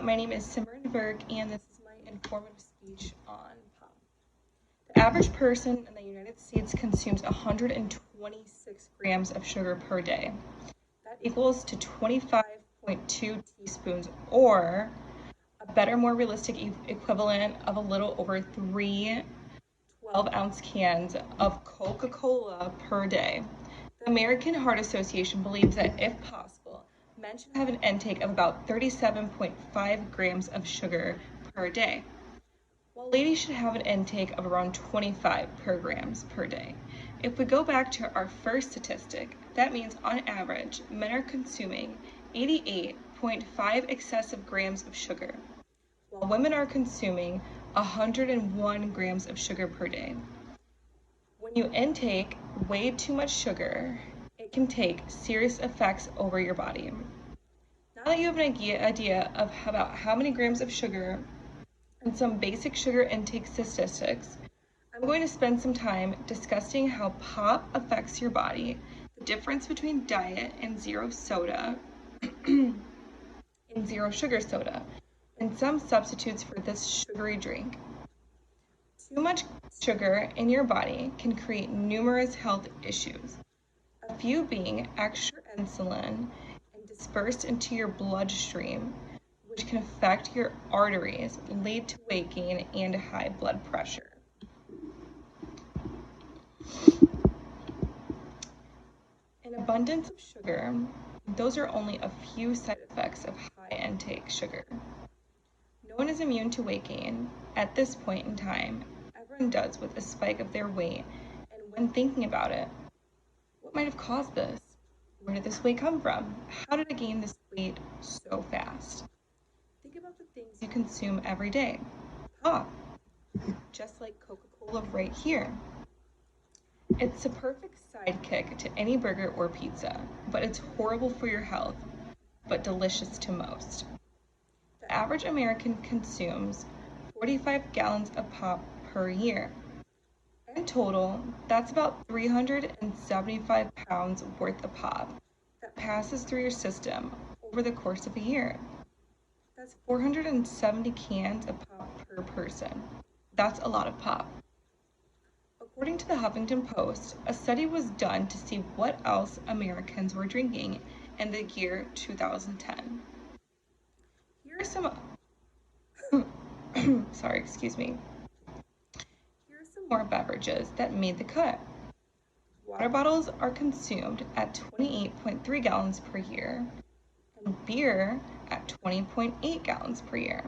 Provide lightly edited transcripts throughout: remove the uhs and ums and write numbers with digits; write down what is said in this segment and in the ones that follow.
My name is Simran Berg, and this is my informative speech on pop. The average person in the United States consumes 126 grams of sugar per day. That equals to 25.2 teaspoons, or a better, more realistic equivalent of a little over 3 12-ounce cans of Coca-Cola per day. The American Heart Association believes that, if possible, men should have an intake of about 37.5 grams of sugar per day, while ladies should have an intake of around 25 grams per day. If we go back to our first statistic, that means on average, men are consuming 88.5 excessive grams of sugar, while women are consuming 101 grams of sugar per day. When you intake way too much sugar, it can take serious effects over your body. Now that you have an idea of about how many grams of sugar and some basic sugar intake statistics, I'm going to spend some time discussing how pop affects your body, the difference between diet and zero soda and zero sugar soda, and some substitutes for this sugary drink. Too much sugar in your body can create numerous health issues, a few being extra insulin and dispersed into your bloodstream, which can affect your arteries, lead to weight gain and high blood pressure. An abundance of sugar, those are only a few side effects of high intake sugar. No one is immune to weight gain. At this point in time, everyone does with a spike of their weight, and when thinking about it, what might have caused this? Where did this weight come from? How did I gain this weight so fast? Think about the things you consume every day. Pop, just like Coca-Cola right here. It's a perfect sidekick to any burger or pizza, but it's horrible for your health, but delicious to most. The average American consumes 45 gallons of pop per year. In total, that's about 375 pounds worth of pop that passes through your system over the course of a year. That's 470 cans of pop per person. That's a lot of pop. According to the Huffington Post, a study was done to see what else Americans were drinking in the year 2010. Here are some Here are some more beverages that made the cut. Water bottles are consumed at 28.3 gallons per year, and beer at 20.8 gallons per year.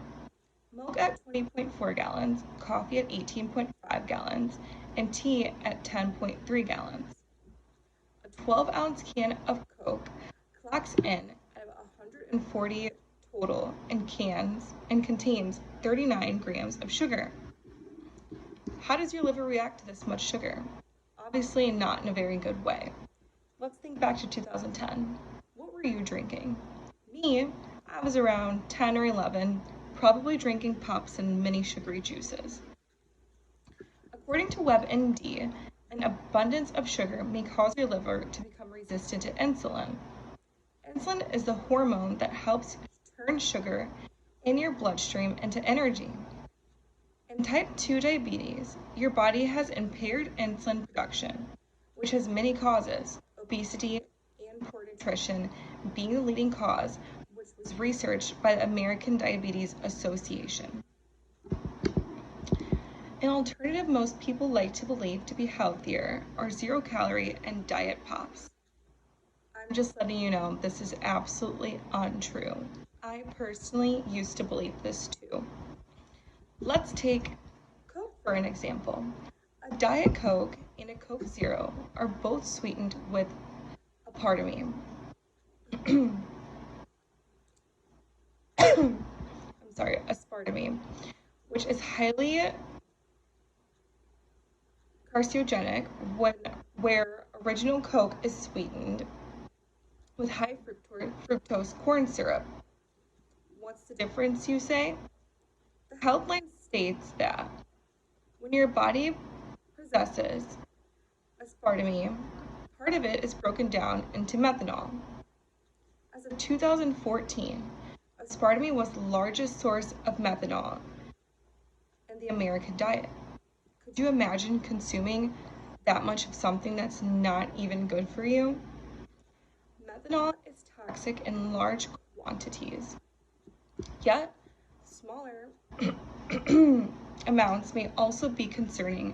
Milk at 20.4 gallons, coffee at 18.5 gallons, and tea at 10.3 gallons. A 12-ounce can of Coke clocks in at about 140 total in cans and contains 39 grams of sugar. How does your liver react to this much sugar? Obviously not in a very good way. Let's think back to 2010. What were you drinking? Me, I was around 10 or 11, probably drinking pops and mini sugary juices. According to WebMD, an abundance of sugar may cause your liver to become resistant to insulin. Insulin is the hormone that helps turn sugar in your bloodstream into energy. In type 2 diabetes, your body has impaired insulin production, which has many causes, obesity and poor nutrition being the leading cause, which was researched by the American Diabetes Association. An alternative most people like to believe to be healthier are zero-calorie and diet pops. I'm just letting you know this is absolutely untrue. I personally used to believe this too. Let's take Coke for an example. A Diet Coke and a Coke Zero are both sweetened with aspartame. Aspartame, which is highly carcinogenic where original Coke is sweetened with high fructose corn syrup. What's the difference, you say? The Healthline states that when your body possesses aspartame, part of it is broken down into methanol. As of 2014, aspartame was the largest source of methanol in the American diet. Could you imagine consuming that much of something that's not even good for you? Methanol is toxic in large quantities, yet smaller amounts may also be concerning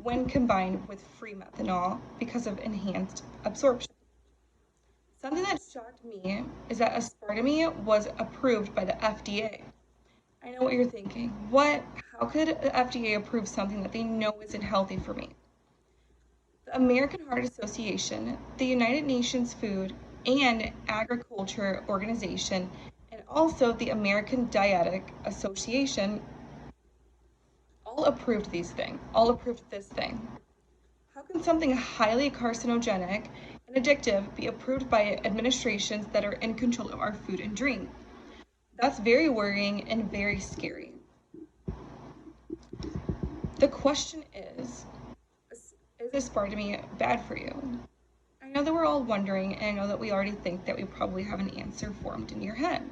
when combined with free methanol because of enhanced absorption. Something that shocked me is that aspartame was approved by the FDA. I know what you're thinking. What? How could the FDA approve something that they know isn't healthy for me? The American Heart Association, the United Nations Food and Agriculture Organization, and also the American Dietetic Association all approved this thing. How can something highly carcinogenic and addictive be approved by administrations that are in control of our food and drink? That's very worrying and very scary. The question is aspartame bad for you? I know that we're all wondering, and I know that we already think that we probably have an answer formed in your head.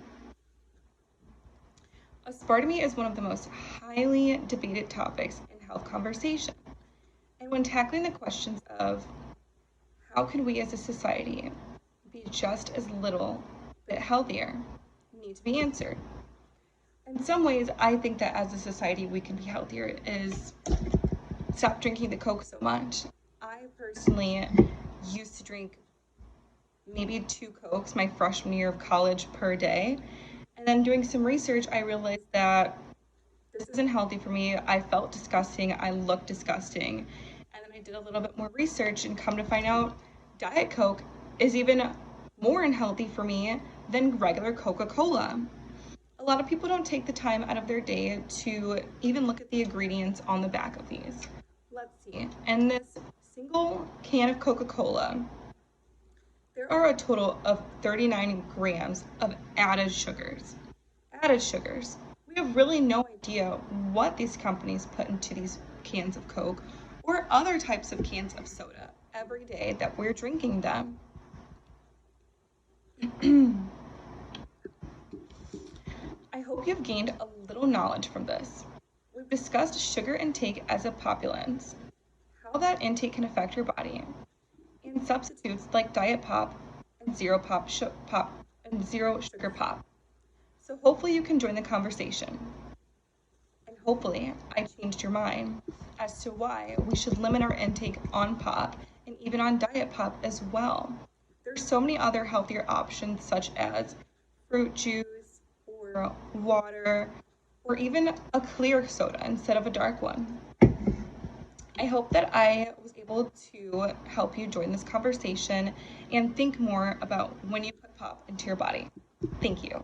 Aspartame is one of the most highly debated topics in health conversation. And when tackling the questions of how can we as a society be just as little bit healthier, need to be answered. In some ways, I think that as a society we can be healthier is stop drinking the Coke so much. I personally used to drink maybe 2 Cokes my freshman year of college per day. And then doing some research, I realized that this isn't healthy for me. I felt disgusting. I looked disgusting. And then I did a little bit more research and come to find out Diet Coke is even more unhealthy for me than regular Coca-Cola. A lot of people don't take the time out of their day to even look at the ingredients on the back of these. Let's see. In this single can of Coca-Cola, there are a total of 39 grams of added sugars. Added sugars. We have really no idea what these companies put into these cans of Coke or other types of cans of soda every day that we're drinking them. I hope you've gained a little knowledge from this. We've discussed sugar intake as a populance, how that intake can affect your body, and substitutes like Diet Pop and Zero Sugar Pop. So hopefully you can join the conversation. And hopefully I changed your mind as to why we should limit our intake on pop and even on Diet Pop as well. There's so many other healthier options such as fruit juice or water or even a clear soda instead of a dark one. I hope that I was able to help you join this conversation and think more about when you put pop into your body. Thank you.